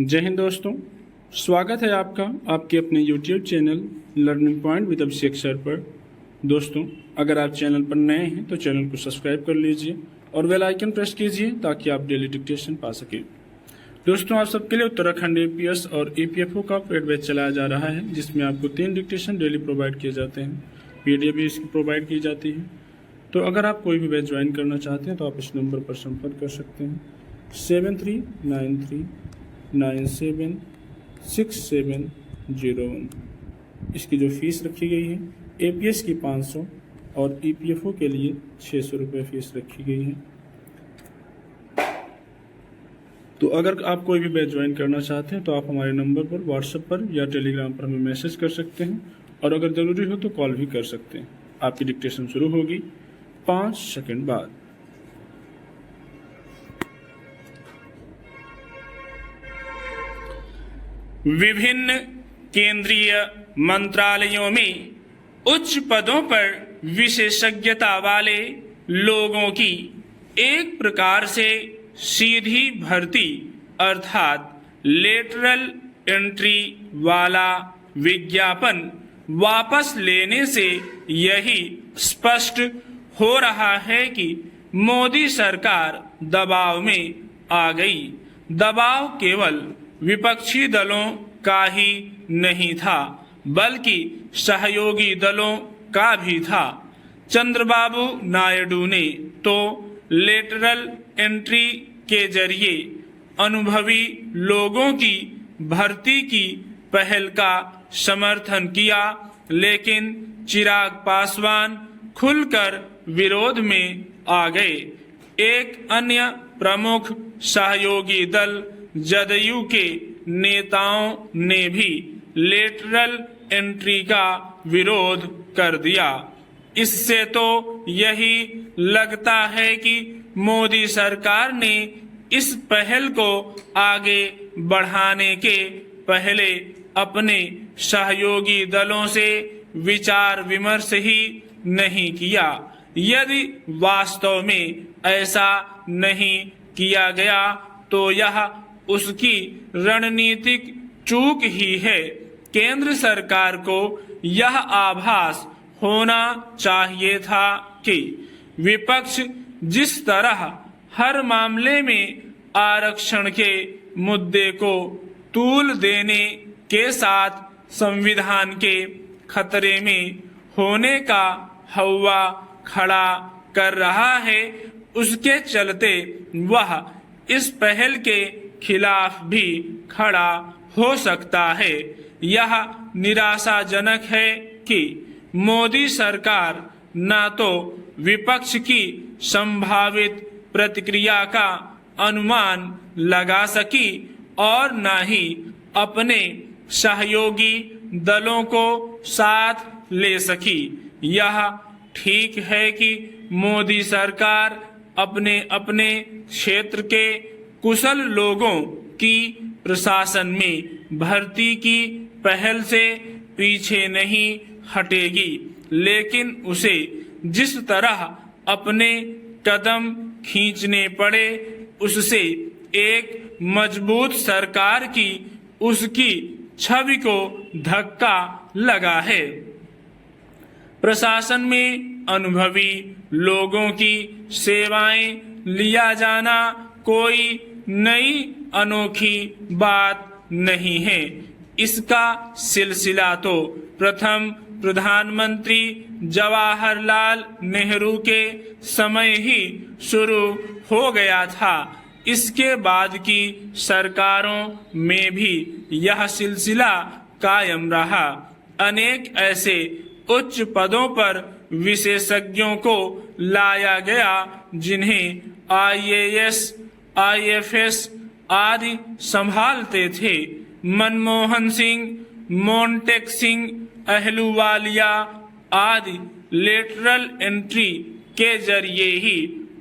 जय हिंद दोस्तों, स्वागत है आपका आपके अपने YouTube channel learning point with Abhishek sir पर। दोस्तों, अगर आप चैनल पर नए हैं तो चैनल को सब्सक्राइब कर लीजिए और बेल आइकन प्रेस कीजिए ताकि आप डेली डिक्टेशन पा सकें। दोस्तों, आप सबके लिए उत्तराखंड APS और EPFO का पेड बैच चलाया जा रहा है, जिसमें आपको 3 डिक्टेशन डेली प्रोवाइड किए जाते हैं। PDF भी इसकी प्रोवाइड की जाती है। तो अगर आप कोई भी बैच ज्वाइन करना चाहते हैं तो आप इस नंबर पर संपर्क कर सकते हैं 7393976701। इसकी जो फीस रखी गई है APS की 500 और EPFO के लिए 600 रुपये फीस रखी गई है। तो अगर आप कोई भी बैच ज्वाइन करना चाहते हैं तो आप हमारे नंबर पर व्हाट्सएप पर या टेलीग्राम पर हमें मैसेज कर सकते हैं और अगर ज़रूरी हो तो कॉल भी कर सकते हैं। आपकी डिक्टेशन शुरू होगी 5 सेकंड बाद। विभिन्न केंद्रीय मंत्रालयों में उच्च पदों पर विशेषज्ञता वाले लोगों की एक प्रकार से सीधी भर्ती अर्थात लेटरल एंट्री वाला विज्ञापन वापस लेने से यही स्पष्ट हो रहा है कि मोदी सरकार दबाव में आ गई। दबाव केवल विपक्षी दलों का ही नहीं था बल्कि सहयोगी दलों का भी था। चंद्रबाबू नायडू ने तो लेटरल एंट्री के जरिए अनुभवी लोगों की भर्ती की पहल का समर्थन किया, लेकिन चिराग पासवान खुलकर विरोध में आ गए। एक अन्य प्रमुख सहयोगी दल जदयू के नेताओं ने भी लेटरल एंट्री का विरोध कर दिया। इससे तो यही लगता है कि मोदी सरकार ने इस पहल को आगे बढ़ाने के पहले अपने सहयोगी दलों से विचार विमर्श ही नहीं किया। यदि वास्तव में ऐसा नहीं किया गया तो यह उसकी रणनीतिक चूक ही है। केंद्र सरकार को यह आभास होना चाहिए था कि विपक्ष जिस तरह हर मामले में आरक्षण के मुद्दे को तूल देने के साथ संविधान के खतरे में होने का हौवा खड़ा कर रहा है, उसके चलते वह इस पहल के खिलाफ भी खड़ा हो सकता है। यह निराशाजनक है कि मोदी सरकार न तो विपक्ष की संभावित प्रतिक्रिया का अनुमान लगा सकी और न ही अपने सहयोगी दलों को साथ ले सकी। यह ठीक है कि मोदी सरकार अपने अपने क्षेत्र के कुशल लोगों की प्रशासन में भर्ती की पहल से पीछे नहीं हटेगी, लेकिन उसे जिस तरह अपने कदम खींचने पड़े उससे एक मजबूत सरकार की उसकी छवि को धक्का लगा है। प्रशासन में अनुभवी लोगों की सेवाएं लिया जाना कोई नई अनोखी बात नहीं है। इसका सिलसिला तो प्रथम प्रधानमंत्री जवाहरलाल नेहरू के समय ही शुरू हो गया था। इसके बाद की सरकारों में भी यह सिलसिला कायम रहा। अनेक ऐसे उच्च पदों पर विशेषज्ञों को लाया गया जिन्हें IAS, IFS आदि संभालते थे। मनमोहन सिंह, मोन्टेक सिंह, अहलूवालिया आदि लेटरल एंट्री के जरिए ही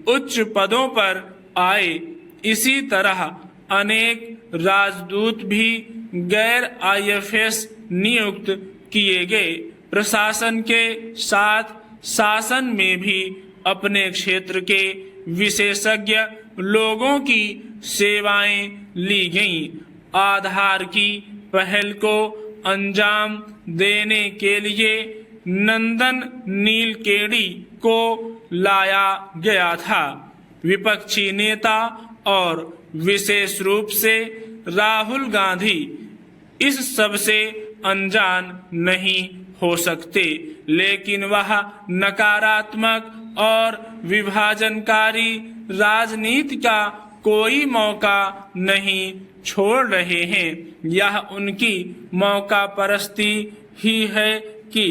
उच्च पदों पर आए। इसी तरह अनेक राजदूत भी गैर IFS नियुक्त किए गए। प्रशासन के साथ शासन में भी अपने क्षेत्र के विशेषज्ञ लोगों की सेवाएं ली गईं आधार की पहल को अंजाम देने के लिए नंदन नीलकेणी को लाया गया था। विपक्षी नेता और विशेष रूप से राहुल गांधी इस सब से अनजान नहीं हो सकते, लेकिन वह नकारात्मक और विभाजनकारी राजनीति का कोई मौका नहीं छोड़ रहे हैं। यह उनकी मौका परस्ती ही है कि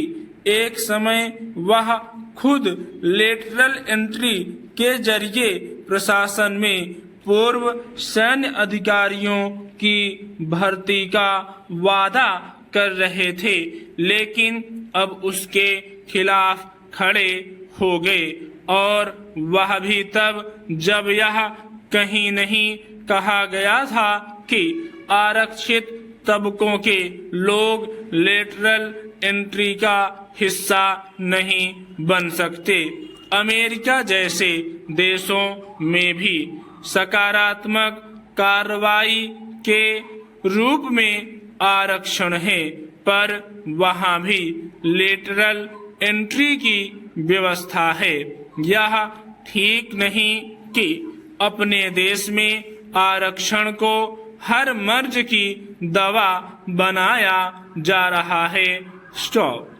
एक समय वह खुद लेटरल एंट्री के जरिए प्रशासन में पूर्व सैन्य अधिकारियों की भर्ती का वादा कर रहे थे, लेकिन अब उसके खिलाफ खड़े हो गए, और वह भी तब जब यह कहीं नहीं कहा गया था कि आरक्षित तबकों के लोग लेटरल एंट्री का हिस्सा नहीं बन सकते। अमेरिका जैसे देशों में भी सकारात्मक कार्रवाई के रूप में आरक्षण है, पर वहां भी लेटरल एंट्री की व्यवस्था है। यह ठीक नहीं कि अपने देश में आरक्षण को हर मर्ज की दवा बनाया जा रहा है। स्टॉप।